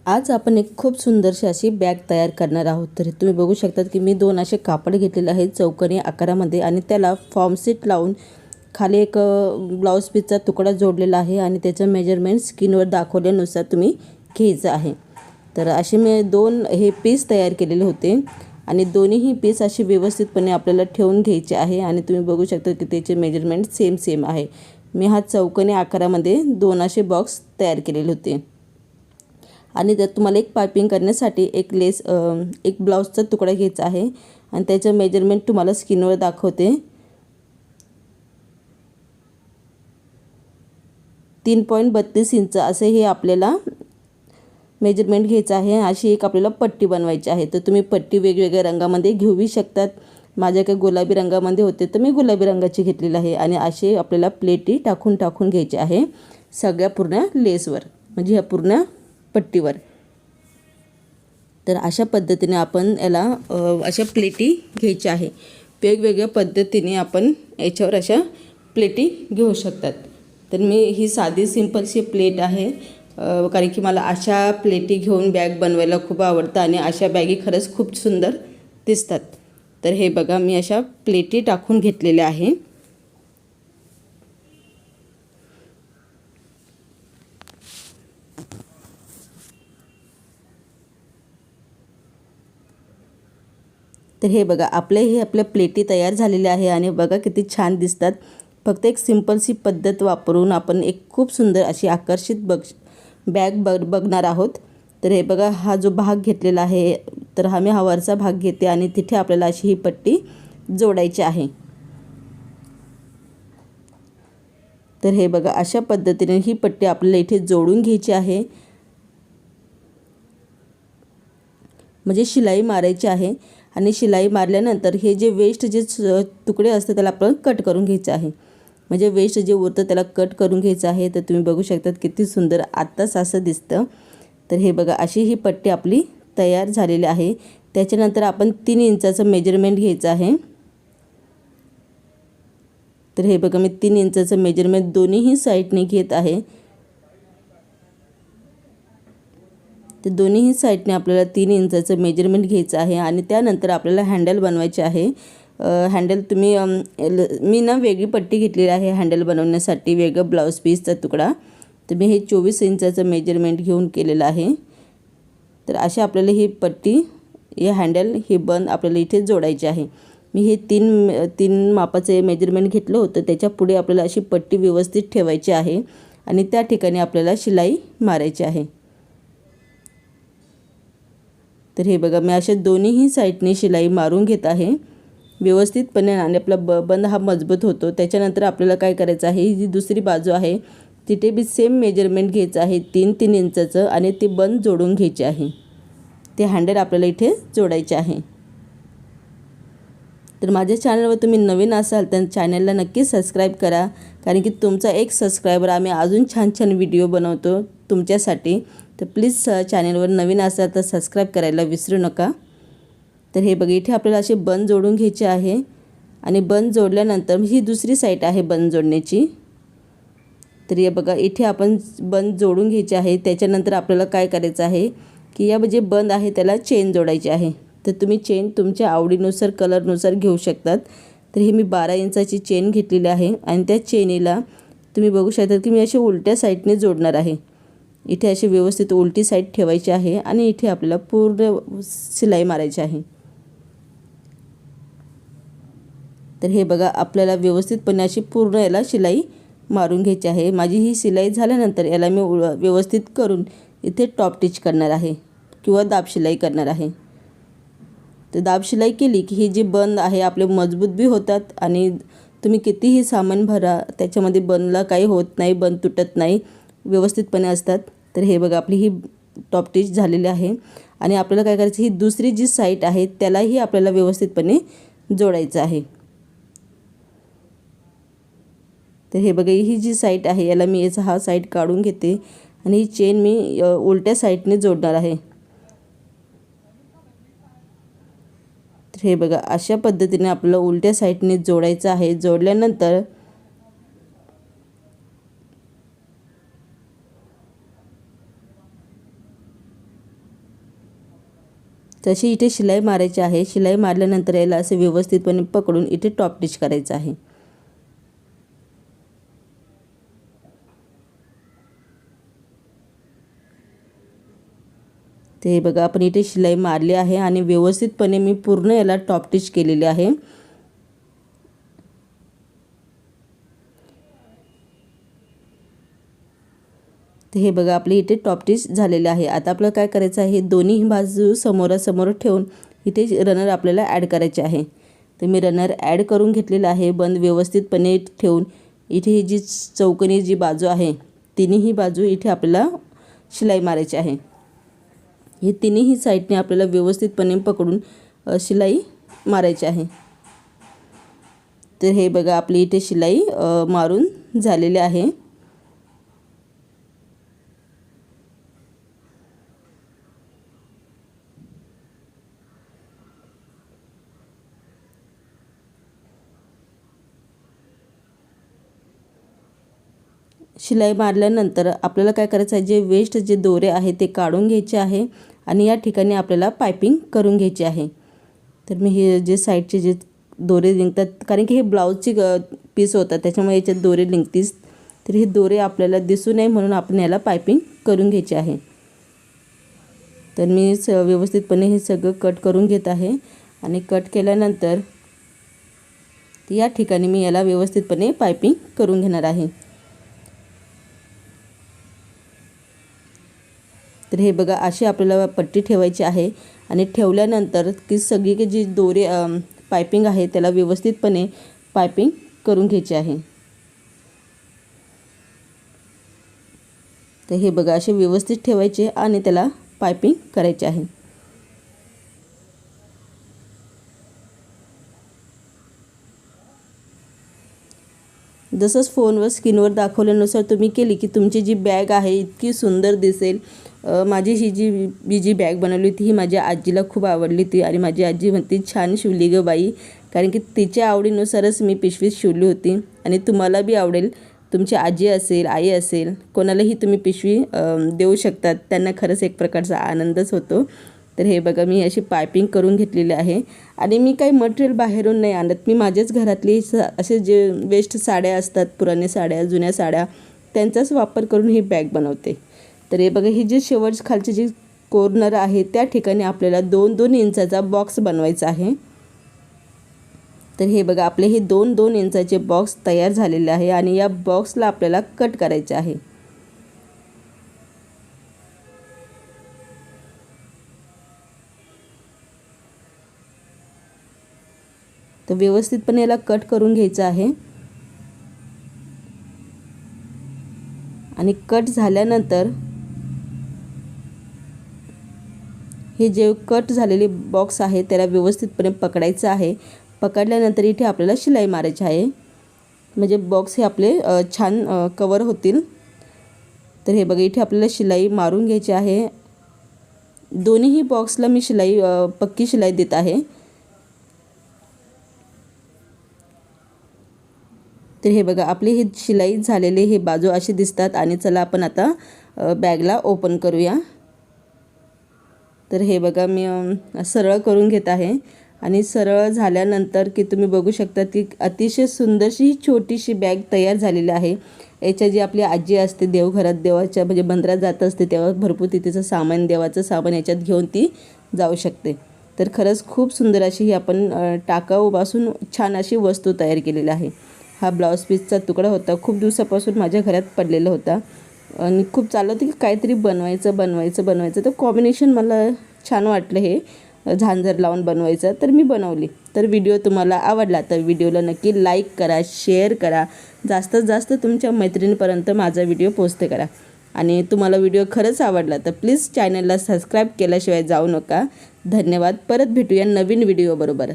आज आपण एक खूप सुंदरशी अशी बॅग तयार करणार आहोत। तर तुम्ही बघू शकतात की मी दोन असे कापड घेतलेले आहेत चौकोनी आकारामध्ये आणि त्याला फॉर्म सीट लावून खाली एक ब्लाउज पीसचा तुकडा जोडलेला आहे आणि त्याचं मेजरमेंट स्क्रीनवर दाखवल्यानुसार तुम्ही घ्यायचं आहे। तर असे मी दोन हे पीस तयार केलेले होते आणि दोन्हीही पीस असे व्यवस्थितपणे आपल्याला ठेवून घ्यायचे आहे आणि तुम्ही बघू शकता की त्याचे मेजरमेंट सेम आहे। मी हा चौकोनी आकारामध्ये दोन असे बॉक्स तयार केलेले होते आणि त्यात तुम्हाला एक पाइपिंग करण्यासाठी एक ब्लाउजचा तुकडा घ्यायचा आहे आणि त्याचं मेजरमेंट तुम्हाला स्क्रीनवर दाखवते। 3.32 इंच असे हे आपल्याला मेजरमेंट घ्यायचं आहे। अशी एक आपल्याला पट्टी बनवायची आहे। तर तुम्ही पट्टी वेगवेगळ्या रंगामध्ये घेऊही शकतात। माझ्याकडे गुलाबी रंगामध्ये होते तर मी गुलाबी रंगाची घेतलेली आहे आणि असे आपल्याला प्लेटी टाकून घ्यायची आहे सगळ्या पूर्ण लेसवर, म्हणजे ह्या पूर्ण पट्टीवर। तर अशा पद्धतीने आपण याला अशा प्लेटी घ्यायच्या आहे। वेगवेगळ्या पद्धतीने आपण याच्यावर अशा प्लेटी घेऊ शकतात। तर मी ही साधी सिंपलशी प्लेट आहे कारण की मला अशा प्लेटी घेऊन बॅग बनवायला खूप आवडतं आणि अशा बॅगी खरंच खूप सुंदर दिसतात। तर हे बघा मी अशा प्लेटी टाकून घेतलेल्या आहे। तर हे बघा आपल्या प्लेटी तयार झालेल्या आहे आणि बघा किती छान दिसतात। फक्त एक सिंपलशी पद्धत वापरून आपण एक खूप सुंदर अशी आकर्षित बॅग बघणार आहोत। तर हे बघा हा जो भाग घेतलेला आहे तर मी हा वरचा भाग घेते आणि तिथे आपल्याला अशी ही पट्टी जोडायची आहे। तर हे बघा अशा पद्धतीने ही पट्टी आपल्याला इथे जोडून घ्यायची आहे, म्हणजे शिलाई मारायची आहे आणि शिलाई मारल्यानंतर हे जे वेस्ट तुकडे असतात त्याला आपण कट करून घ्यायचं आहे, म्हणजे वेस्ट जे उरतं त्याला कट करून घ्यायचं आहे। तर तुम्ही बघू शकतात किती सुंदर आत्ताच असं दिसतं। तर हे बघा अशी ही पट्टी आपली तयार झालेली आहे। त्याच्यानंतर आपण 3 इंचाचं मेजरमेंट घ्यायचं आहे। तर हे बघा मी 3 इंचाचं मेजरमेंट दोन्हीही साईडने घेत आहे। तर दोन्हीही साईडने आपल्याला 3 इंचाचं मेजरमेंट घ्यायचं आहे आणि त्यानंतर आपल्याला हँडल बनवायचे आहे। हँडल मी वेगळी पट्टी घेतलेली आहे हँडल बनवण्यासाठी, वेगळं ब्लाउज पीसचा तुकडा। तर मी हे 24 इंचाचं मेजरमेंट घेऊन केलेलं आहे। तर अशा आपल्याला ही पट्टी, हे हँडल, हे बंद आपल्याला इथे जोडायचे आहे। मी हे तीन मापाचे मेजरमेंट घेतलं होतं, त्याच्या पुढे आपल्याला अशी पट्टी व्यवस्थित ठेवायची आहे आणि त्या ठिकाणी आपल्याला शिलाई मारायची आहे। तर हे बघा मी अशा दोन्हीही साईडने शिलाई मारून घेत आहे व्यवस्थितपणे आणि आपला बंद हा मजबूत होतो। त्याच्यानंतर आपल्याला काय करायचं आहे, जी दुसरी बाजू आहे तिथे बी सेम मेजरमेंट घ्यायचं आहे 3 इंचाचं आणि ते बंद जोडून घ्यायचे आहे। ते हँडल आपल्याला इथे जोडायचे आहे। तर माझ्या चॅनलवर तुम्ही नवीन असाल तर चॅनलला नक्की सबस्क्राईब करा, कारण की तुमचा एक सबस्क्रायबर आम्ही अजून छान व्हिडिओ बनवतो तुमच्यासाठी। तर प्लीज चॅनलवर नवीन असाल तर सबस्क्राईब करायला विसरू नका। तर हे बघा इथे आपल्याला असे बंद जोडून घ्यायचे आहे आणि बंद जोडल्यानंतर ही दुसरी साईड आहे बंद जोडण्याची। तर हे बघा इथे आपण बंद जोडून घ्यायचे आहे। त्याच्यानंतर आपल्याला काय करायचं आहे की या जे बंद आहे त्याला चेन जोडायची आहे। तर तुम्ही चेन तुमच्या आवडीनुसार कलरनुसार घेऊ शकतात। तर हे मी 12 इंचाची चेन घेतलेली आहे आणि त्या चेनीला तुम्ही बघू शकता की मी अशी उलट्या साईडने जोडणार आहे। इथे अशी व्यवस्थित उलटी साईड ठेवायची आहे आणि इथे आपल्याला पूर्ण शिलाई मारायची आहे। तर हे बघा आपल्याला व्यवस्थितपणे अशी पूर्ण याला शिलाई मारून घ्यायची आहे। माझी ही शिलाई झाल्यानंतर याला मी व्यवस्थित करून इथे टॉप टिच करणार आहे किंवा दाब शिलाई करणार आहे। तर दाब शिलाई केली की ही जी बंद आहे आपले मजबूत बी होतात आणि तुम्ही कितीही सामान भरा त्याच्यामध्ये बंदला काही होत नाही, बंद तुटत नाही, व्यवस्थितपणे असतात। तर हे बघा आपली ही टॉप टिच झालेली आहे आणि आपल्याला काय करायचं, ही दुसरी जी साईड आहे त्यालाही आपल्याला व्यवस्थितपणे जोडायचं आहे। तर हे बघा ही जी साईड आहे याला मी हा साईड काढून घेते आणि ही चेन मी उलट्या साईडने जोडणार आहे। तर हे बघा अशा पद्धतीने आपल्याला उलट्या साईडने जोडायचं आहे। जोडल्यानंतर तशी इथे शिलाई मारायची आहे। शिलाई मारल्यानंतर याला असे व्यवस्थितपणे पकडून इथे टॉप स्टिच करायचं आहे। ते बघा आपण इथे शिलाई मारली आहे आणि व्यवस्थितपणे मी पूर्ण याला टॉप स्टिच केलेले आहे। तर हे बघा आपले इथे टॉप स्टिच झालेले आहे। आता आपल्याला काय करायचं आहे, दोन्ही बाजू समोरासमोर ठेवून इथे रनर आपल्याला ॲड करायचे आहे। तर मी रनर ॲड करून घेतलेला आहे। बंद व्यवस्थितपणे ठेवून इथे ही जी चौकोनी जी बाजू आहे तिन्ही बाजू इथे आपल्याला शिलाई मारायची आहे। हे तिन्ही साईडने आपल्याला व्यवस्थितपणे पकडून शिलाई मारायची आहे। तर हे बघा आपली इथे शिलाई मारून झालेली आहे। शिलाई मारल्यानंतर आपल्याला काय करायचं आहे, जे वेस्ट जे दोरे आहे ते काढून घ्यायचे आहे आणि या ठिकाणी आपल्याला पाइपिंग करून घ्यायची आहे। तर मी हे जे साईडचे जे दोरे निघतात, कारण की हे ब्लाऊजची पीस होतात त्याच्यामुळे याच्यात दोरे निघतीस, तर हे दोरे आपल्याला दिसू नये म्हणून आपण याला पाइपिंग करून घ्यायची आहे। तर मी व्यवस्थितपणे हे सगळं कट करून घेत आहे आणि कट केल्यानंतर या ठिकाणी मी याला व्यवस्थितपणे पाइपिंग करून घेणार आहे। तर हे बघा अशी आपल्याला पट्टी ठेवायची आहे आणि ठेवल्यानंतर की सगळी की जी दोरे पाइपिंग आहे त्याला व्यवस्थितपणे पाइपिंग करून घ्यायची आहे। तर हे बघा असे व्यवस्थित ठेवायचे आणि त्याला पाइपिंग करायची आहे। जसंच फोनवर स्क्रीनवर दाखवल्यानुसार तुम्ही केली की तुमची जी बॅग आहे इतकी सुंदर दिसेल। माझी ही जी बॅग बनवली होती ही माझ्या आजीला खूप आवडली होती आणि माझी आजी म्हणते छान शिवली ग बाई, कारण की तिच्या आवडीनुसारच मी पिशवी शिवली होती आणि तुम्हाला बी आवडेल। तुमची आजी असेल, आई असेल, कोणालाही तुम्ही पिशवी देऊ शकतात, त्यांना खरंच एक प्रकारचा आनंदच होतो। तर हे बघा मी अशी पाइपिंग करून घेतलेली आहे आणि मी काही मटेरियल बाहेरून नाही आणत, मी माझ्याच घरातली असे जे वेस्ट साड्या असतात, पुराणे साड्या, जुन्या साड्या, त्यांचाच वापर करून ही बॅग बनवते। तर हे बघा ही जी शेवट खालची जी कॉर्नर आहे त्या ठिकाणी आपल्याला 2-2 इंचाचा बॉक्स बनवायचा आहे। तर हे बघा आपले हे 2-2 इंचाचे बॉक्स तयार झालेले आहे आणि या बॉक्सला आपल्याला कट करायचे आहे। तर व्यवस्थितपणे याला कट करून घ्यायचं आहे आणि कट झाल्यानंतर हे जे कट झालेले बॉक्स आहे त्याला व्यवस्थितपणे पकडायचं आहे। पकडल्यानंतर इथे आपल्याला शिलाई मारायची आहे, म्हणजे बॉक्स हे आपले छान कवर होतील। तर हे बघा इथे आपल्याला शिलाई मारून घ्यायची आहे। दोन्हीही बॉक्सला मी शिलाई पक्की शिलाई देत आहे। तर हे बघा आपली ही शिलाई झालेले हे बाजू असे दिसतात आणि चला आपण आता बॅगला ओपन करूया। तर हे बघा मी सरळ करून घेत आहे आणि सरळ झाल्यानंतर की तुम्ही बघू शकता की अतिशय सुंदरशी ही छोटीशी बॅग तयार झालेली आहे। याच्या जी आपली आजी असते देवघरात, देवाच्या म्हणजे मंदिरात जात असते तेव्हा भरपूर तिचं सामान, देवाचं सामान याच्यात घेऊन ती जाऊ शकते। तर खरंच खूप सुंदर अशी ही आपण टाकाऊपासून छान अशी वस्तू तयार केलेली आहे। हा ब्लाऊज पीसचा तुकडा होता, खूप दिवसापासून माझ्या घरात पडलेला होता आणि खूप चाललं होतं की काहीतरी बनवायचं तर कॉम्बिनेशन मला छान वाटलं हे झांजर लावून बनवायचं, तर मी बनवली। तर व्हिडिओ तुम्हाला आवडला तर व्हिडिओला नक्की लाईक करा, शेअर करा, जास्तीत जास्त तुमच्या मैत्रिणींपर्यंत माझा व्हिडिओ पोस्ट करा आणि तुम्हाला व्हिडिओ खरंच आवडला तर प्लीज चॅनलला सबस्क्राईब केल्याशिवाय जाऊ नका। धन्यवाद। परत भेटूया नवीन व्हिडिओ बरोबर।